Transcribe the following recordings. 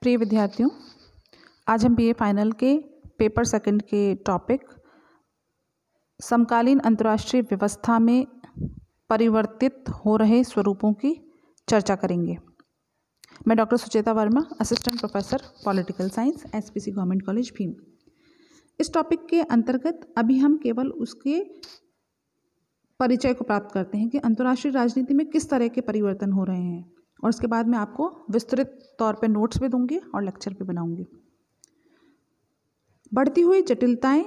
प्रिय विद्यार्थियों, आज हम बीए फाइनल के पेपर सेकंड के टॉपिक समकालीन अंतर्राष्ट्रीय व्यवस्था में परिवर्तित हो रहे स्वरूपों की चर्चा करेंगे। मैं doctor Sucheta Verma, assistant professor political science, SPC government college Bhim. इस टॉपिक के अंतर्गत अभी हम केवल उसके परिचय को प्राप्त करते हैं कि अंतर्राष्ट्रीय राजनीति में किस तरह के परिवर्तन हो रहे हैं, और उसके बाद मैं आपको विस्तृत तौर पे नोट्स भी दूंगी और लेक्चर भी बनाऊंगी। बढ़ती हुई जटिलताएं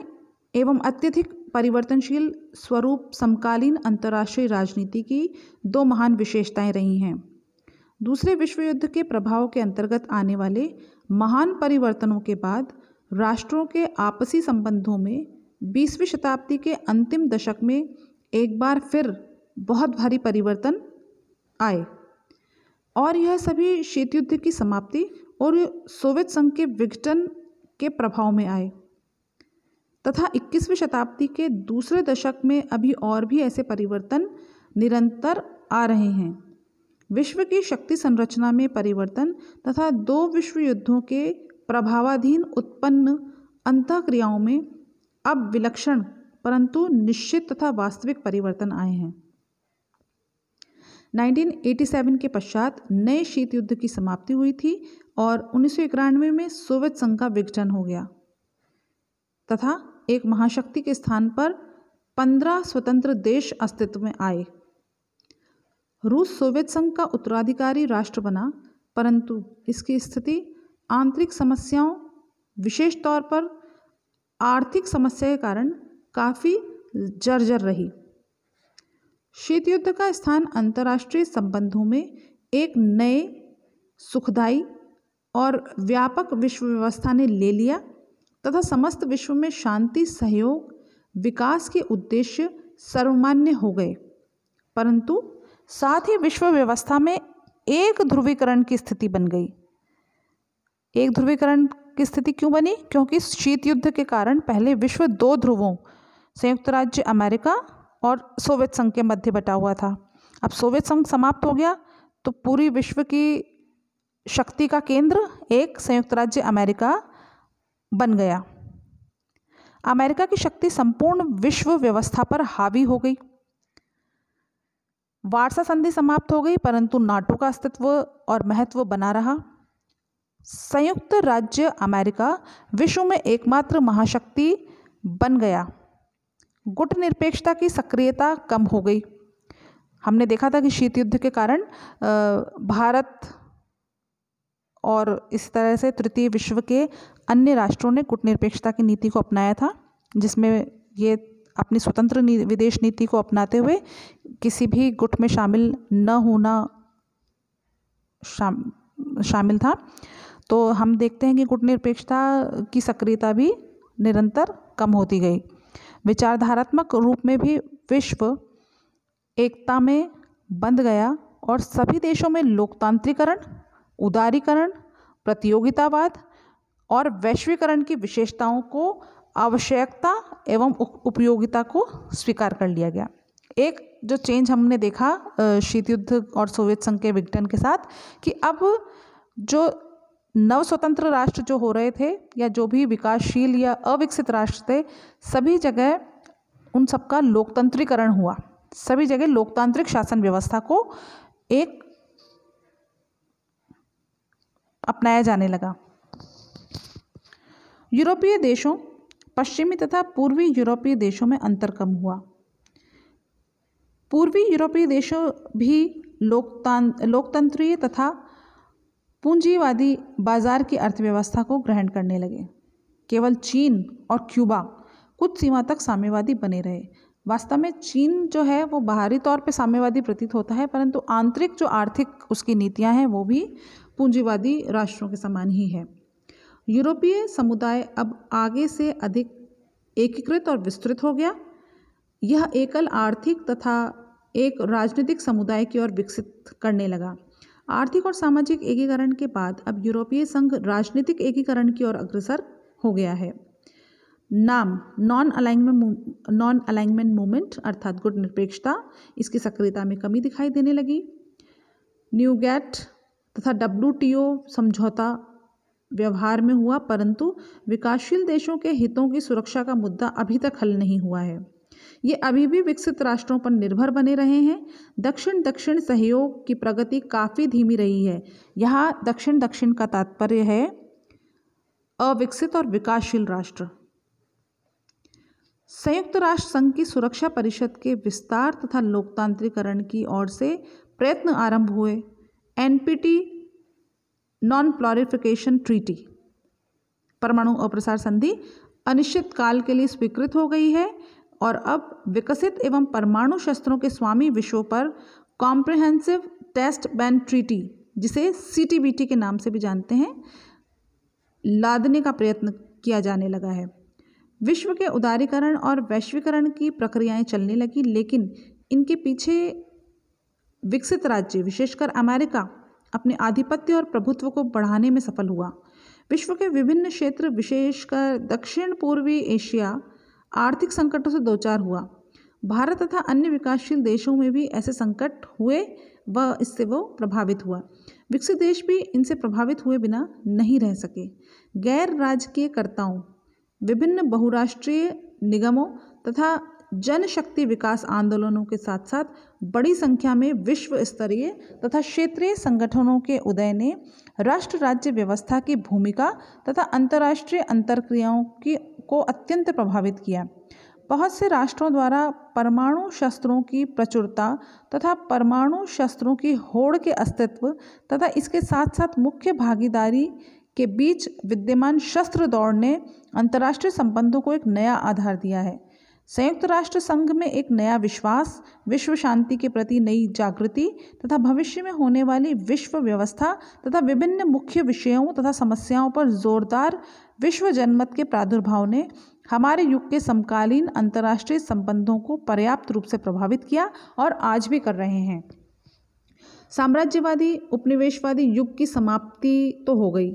एवं अत्यधिक परिवर्तनशील स्वरूप समकालीन अंतर्राष्ट्रीय राजनीति की दो महान विशेषताएं रही हैं। दूसरे विश्व युद्ध के प्रभाव के अंतर्गत आने वाले महान परिवर्तनों के बाद राष्ट्रों के आपसी संबंधों में 20वीं शताब्दी के अंतिम दशक में एक बार फिर बहुत भारी परिवर्तन आए, और यह सभी शीत युद्ध की समाप्ति और सोवियत संघ के विघटन के प्रभाव में आए तथा 21वीं शताब्दी के दूसरे दशक में अभी और भी ऐसे परिवर्तन निरंतर आ रहे हैं। विश्व की शक्ति संरचना में परिवर्तन तथा दो विश्व युद्धों के प्रभावाधीन उत्पन्न अंतःक्रियाओं में अब विलक्षण परंतु निश्चित तथा वास्तविक परिवर्तन आए हैं। 1987 के पश्चात नए शीत युद्ध की समाप्ति हुई थी और 1991 में सोवियत संघ का विघटन हो गया तथा एक महाशक्ति के स्थान पर 15 स्वतंत्र देश अस्तित्व में आए। रूस सोवियत संघ का उत्तराधिकारी राष्ट्र बना, परंतु इसकी स्थिति आंतरिक समस्याओं, विशेष तौर पर आर्थिक समस्या के कारण काफ़ी जर्जर रही। शीत युद्ध का स्थान अंतर्राष्ट्रीय संबंधों में एक नए, सुखदायी और व्यापक विश्व व्यवस्था ने ले लिया तथा समस्त विश्व में शांति, सहयोग, विकास के उद्देश्य सर्वमान्य हो गए। परंतु साथ ही विश्व व्यवस्था में एक ध्रुवीकरण की स्थिति बन गई। एक ध्रुवीकरण की स्थिति क्यों बनी? क्योंकि शीत युद्ध के कारण पहले विश्व दो ध्रुवों, संयुक्त राज्य अमेरिका और सोवियत संघ के मध्य बटा हुआ था। अब सोवियत संघ समाप्त हो गया तो पूरी विश्व की शक्ति का केंद्र एक संयुक्त राज्य अमेरिका बन गया। अमेरिका की शक्ति संपूर्ण विश्व व्यवस्था पर हावी हो गई। वार्सा संधि समाप्त हो गई, परंतु नाटो का अस्तित्व और महत्व बना रहा। संयुक्त राज्य अमेरिका विश्व में एकमात्र महाशक्ति बन गया। गुट निरपेक्षता की सक्रियता कम हो गई। हमने देखा था कि शीत युद्ध के कारण भारत और इस तरह से तृतीय विश्व के अन्य राष्ट्रों ने गुट निरपेक्षता की नीति को अपनाया था, जिसमें ये अपनी स्वतंत्र विदेश नीति को अपनाते हुए किसी भी गुट में शामिल न होना शामिल था। तो हम देखते हैं कि गुट निरपेक्षता की सक्रियता भी निरंतर कम होती गई। विचारधारात्मक रूप में भी विश्व एकता में बंध गया और सभी देशों में लोकतांत्रिकरण, उदारीकरण, प्रतियोगितावाद और वैश्वीकरण की विशेषताओं को आवश्यकता एवं उपयोगिता को स्वीकार कर लिया गया। एक जो चेंज हमने देखा शीत युद्ध और सोवियत संघ के विघटन के साथ, कि अब जो नव स्वतंत्र राष्ट्र जो हो रहे थे या जो भी विकासशील या अविकसित राष्ट्र थे, सभी जगह उन सबका लोकतंत्रीकरण हुआ। सभी जगह लोकतांत्रिक शासन व्यवस्था को एक अपनाया जाने लगा। यूरोपीय देशों, पश्चिमी तथा पूर्वी यूरोपीय देशों में अंतर कम हुआ। पूर्वी यूरोपीय देशों भी लोकतंत्रीय तथा पूंजीवादी बाजार की अर्थव्यवस्था को ग्रहण करने लगे। केवल चीन और क्यूबा कुछ सीमा तक साम्यवादी बने रहे। वास्तव में चीन जो है वो बाहरी तौर पे साम्यवादी प्रतीत होता है, परंतु आंतरिक जो आर्थिक उसकी नीतियां हैं वो भी पूंजीवादी राष्ट्रों के समान ही है। यूरोपीय समुदाय अब आगे से अधिक एकीकृत और विस्तृत हो गया। यह एकल आर्थिक तथा एक राजनीतिक समुदाय की ओर विकसित करने लगा। आर्थिक और सामाजिक एकीकरण के बाद अब यूरोपीय संघ राजनीतिक एकीकरण की ओर अग्रसर हो गया है। नाम नॉन अलाइनमेंट मूवमेंट अर्थात गुट निरपेक्षता, इसकी सक्रियता में कमी दिखाई देने लगी। न्यूगेट तथा WTO समझौता व्यवहार में हुआ, परंतु विकासशील देशों के हितों की सुरक्षा का मुद्दा अभी तक हल नहीं हुआ है। ये अभी भी विकसित राष्ट्रों पर निर्भर बने रहे हैं। दक्षिण दक्षिण सहयोग की प्रगति काफ़ी धीमी रही है। यहाँ दक्षिण दक्षिण का तात्पर्य है अविकसित और विकासशील राष्ट्र। संयुक्त राष्ट्र संघ की सुरक्षा परिषद के विस्तार तथा लोकतांत्रिकरण की ओर से प्रयत्न आरंभ हुए। NPT नॉन प्लॉरिफिकेशन ट्रीटी परमाणु अप्रसार संधि अनिश्चित काल के लिए स्वीकृत हो गई है और अब विकसित एवं परमाणु शस्त्रों के स्वामी विश्व पर कॉम्प्रिहेंसिव टेस्ट बैन ट्रीटी, जिसे CTBT के नाम से भी जानते हैं, लादने का प्रयत्न किया जाने लगा है। विश्व के उदारीकरण और वैश्वीकरण की प्रक्रियाएं चलने लगी, लेकिन इनके पीछे विकसित राज्य विशेषकर अमेरिका अपने आधिपत्य और प्रभुत्व को बढ़ाने में सफल हुआ। विश्व के विभिन्न क्षेत्र विशेषकर दक्षिण पूर्वी एशिया आर्थिक संकटों से दो चार हुआ। भारत तथा अन्य विकासशील देशों में भी ऐसे संकट हुए व इससे वो प्रभावित हुआ। विकसित देश भी इनसे प्रभावित हुए बिना नहीं रह सके। गैर राजकीय कर्ताओं, विभिन्न बहुराष्ट्रीय निगमों तथा जनशक्ति विकास आंदोलनों के साथ साथ बड़ी संख्या में विश्व स्तरीय तथा क्षेत्रीय संगठनों के उदय ने राष्ट्र राज्य व्यवस्था की भूमिका तथा अंतर्राष्ट्रीय अंतर्क्रियाओं को अत्यंत प्रभावित किया। बहुत से राष्ट्रों द्वारा परमाणु शस्त्रों की प्रचुरता तथा परमाणु शस्त्रों की होड़ के अस्तित्व तथा इसके साथ साथ मुख्य भागीदारी के बीच विद्यमान शस्त्र दौड़ ने अंतर्राष्ट्रीय संबंधों को एक नया आधार दिया है। संयुक्त राष्ट्र संघ में एक नया विश्वास, विश्व शांति के प्रति नई जागृति तथा भविष्य में होने वाली विश्व व्यवस्था तथा विभिन्न मुख्य विषयों तथा समस्याओं पर जोरदार विश्व जनमत के प्रादुर्भाव ने हमारे युग के समकालीन अंतर्राष्ट्रीय संबंधों को पर्याप्त रूप से प्रभावित किया और आज भी कर रहे हैं। साम्राज्यवादी उपनिवेशवादी युग की समाप्ति तो हो गई।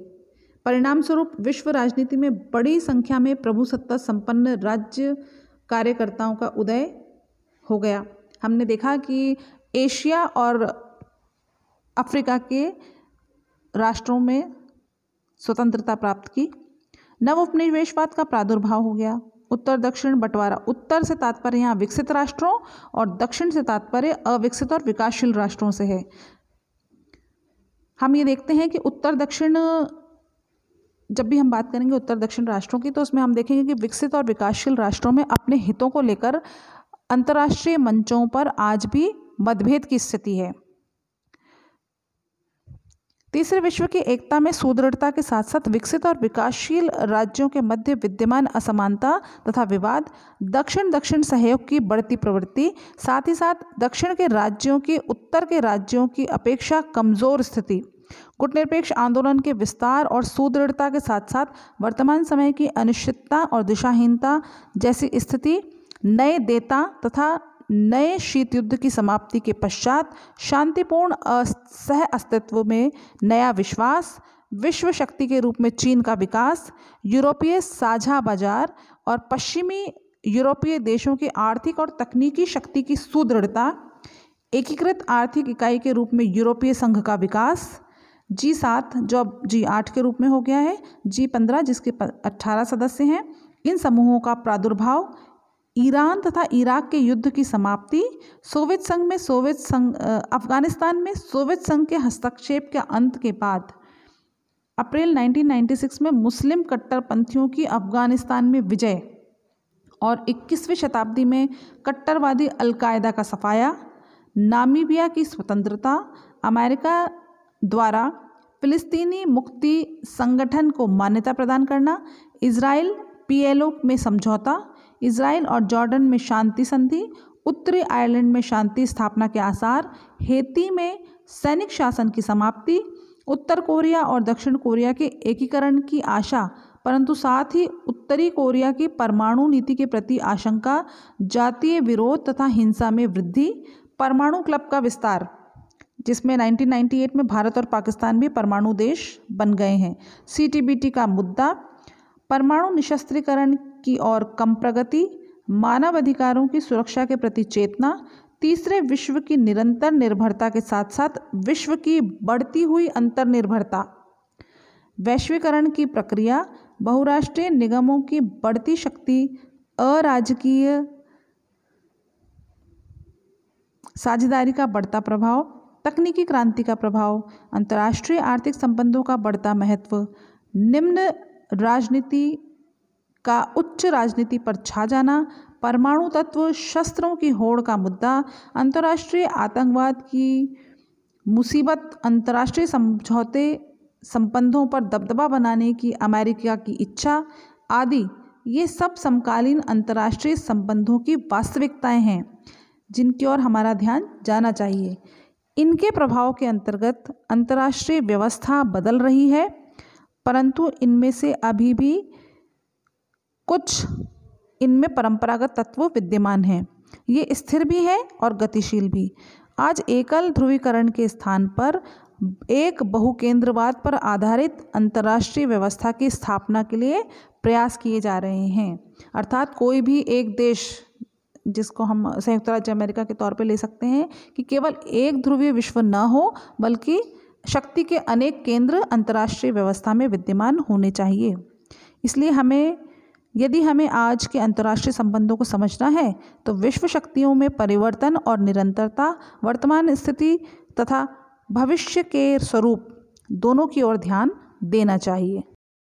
परिणाम स्वरूप विश्व राजनीति में बड़ी संख्या में प्रभुसत्ता संपन्न राज्य कार्यकर्ताओं का उदय हो गया। हमने देखा कि एशिया और अफ्रीका के राष्ट्रों में स्वतंत्रता प्राप्त की। नव उपनिवेशवाद का प्रादुर्भाव हो गया। उत्तर दक्षिण बंटवारा, उत्तर से तात्पर्य यहाँ विकसित राष्ट्रों और दक्षिण से तात्पर्य अविकसित और विकासशील राष्ट्रों से है। हम ये देखते हैं कि उत्तर दक्षिण, जब भी हम बात करेंगे उत्तर दक्षिण राष्ट्रों की, तो उसमें हम देखेंगे कि विकसित और विकासशील राष्ट्रों में अपने हितों को लेकर अंतर्राष्ट्रीय मंचों पर आज भी मतभेद की स्थिति है। तीसरे विश्व की एकता में सुदृढ़ता के साथ साथ विकसित और विकासशील राज्यों के मध्य विद्यमान असमानता तथा विवाद, दक्षिण दक्षिण सहयोग की बढ़ती प्रवृत्ति, साथ ही साथ दक्षिण के राज्यों की उत्तर के राज्यों की अपेक्षा कमजोर स्थिति, गुटनिरपेक्ष आंदोलन के विस्तार और सुदृढ़ता के साथ साथ वर्तमान समय की अनिश्चितता और दिशाहीनता जैसी स्थिति, नए देता तथा नए शीत युद्ध की समाप्ति के पश्चात शांतिपूर्ण सह अस्तित्व में नया विश्वास, विश्व शक्ति के रूप में चीन का विकास, यूरोपीय साझा बाजार और पश्चिमी यूरोपीय देशों की आर्थिक और तकनीकी शक्ति की सुदृढ़ता, एकीकृत आर्थिक इकाई के रूप में यूरोपीय संघ का विकास, G7 जो अब G8 के रूप में हो गया है, G15 जिसके 18 सदस्य हैं, इन समूहों का प्रादुर्भाव, ईरान तथा इराक के युद्ध की समाप्ति, अफगानिस्तान में सोवियत संघ के हस्तक्षेप के अंत के बाद अप्रैल 1996 में मुस्लिम कट्टरपंथियों की अफगानिस्तान में विजय और 21वीं शताब्दी में कट्टरवादी अलकायदा का सफाया, नामीबिया की स्वतंत्रता, अमेरिका द्वारा फिलिस्तीनी मुक्ति संगठन को मान्यता प्रदान करना, इजराइल PLO में समझौता, इजराइल और जॉर्डन में शांति संधि, उत्तरी आयरलैंड में शांति स्थापना के आसार, हेती में सैनिक शासन की समाप्ति, उत्तर कोरिया और दक्षिण कोरिया के एकीकरण की आशा, परंतु साथ ही उत्तरी कोरिया की परमाणु नीति के प्रति आशंका, जातीय विरोध तथा हिंसा में वृद्धि, परमाणु क्लब का विस्तार जिसमें 1998 में भारत और पाकिस्तान भी परमाणु देश बन गए हैं, CTBT का मुद्दा, परमाणु निशस्त्रीकरण की ओर कम प्रगति, मानव अधिकारों की सुरक्षा के प्रति चेतना, तीसरे विश्व की निरंतर निर्भरता के साथ साथ विश्व की बढ़ती हुई अंतर्निर्भरता, वैश्वीकरण की प्रक्रिया, बहुराष्ट्रीय निगमों की बढ़ती शक्ति, अराजकीय साझेदारी का बढ़ता प्रभाव, तकनीकी क्रांति का प्रभाव, अंतर्राष्ट्रीय आर्थिक संबंधों का बढ़ता महत्व, निम्न राजनीति का उच्च राजनीति पर छा जाना, परमाणु तत्व शस्त्रों की होड़ का मुद्दा, अंतर्राष्ट्रीय आतंकवाद की मुसीबत, अंतर्राष्ट्रीय समझौते संबंधों पर दबदबा बनाने की अमेरिका की इच्छा आदि, ये सब समकालीन अंतर्राष्ट्रीय संबंधों की वास्तविकताएं हैं जिनकी ओर हमारा ध्यान जाना चाहिए। इनके प्रभाव के अंतर्गत अंतर्राष्ट्रीय व्यवस्था बदल रही है, परंतु इनमें से अभी भी कुछ इनमें परंपरागत तत्व विद्यमान हैं। ये स्थिर भी है और गतिशील भी। आज एकल ध्रुवीकरण के स्थान पर एक बहुकेंद्रवाद पर आधारित अंतर्राष्ट्रीय व्यवस्था की स्थापना के लिए प्रयास किए जा रहे हैं। अर्थात कोई भी एक देश, जिसको हम संयुक्त राज्य अमेरिका के तौर पे ले सकते हैं, कि केवल एक ध्रुवीय विश्व न हो, बल्कि शक्ति के अनेक केंद्र अंतर्राष्ट्रीय व्यवस्था में विद्यमान होने चाहिए। इसलिए यदि हमें आज के अंतर्राष्ट्रीय संबंधों को समझना है तो विश्व शक्तियों में परिवर्तन और निरंतरता, वर्तमान स्थिति तथा भविष्य के स्वरूप दोनों की ओर ध्यान देना चाहिए।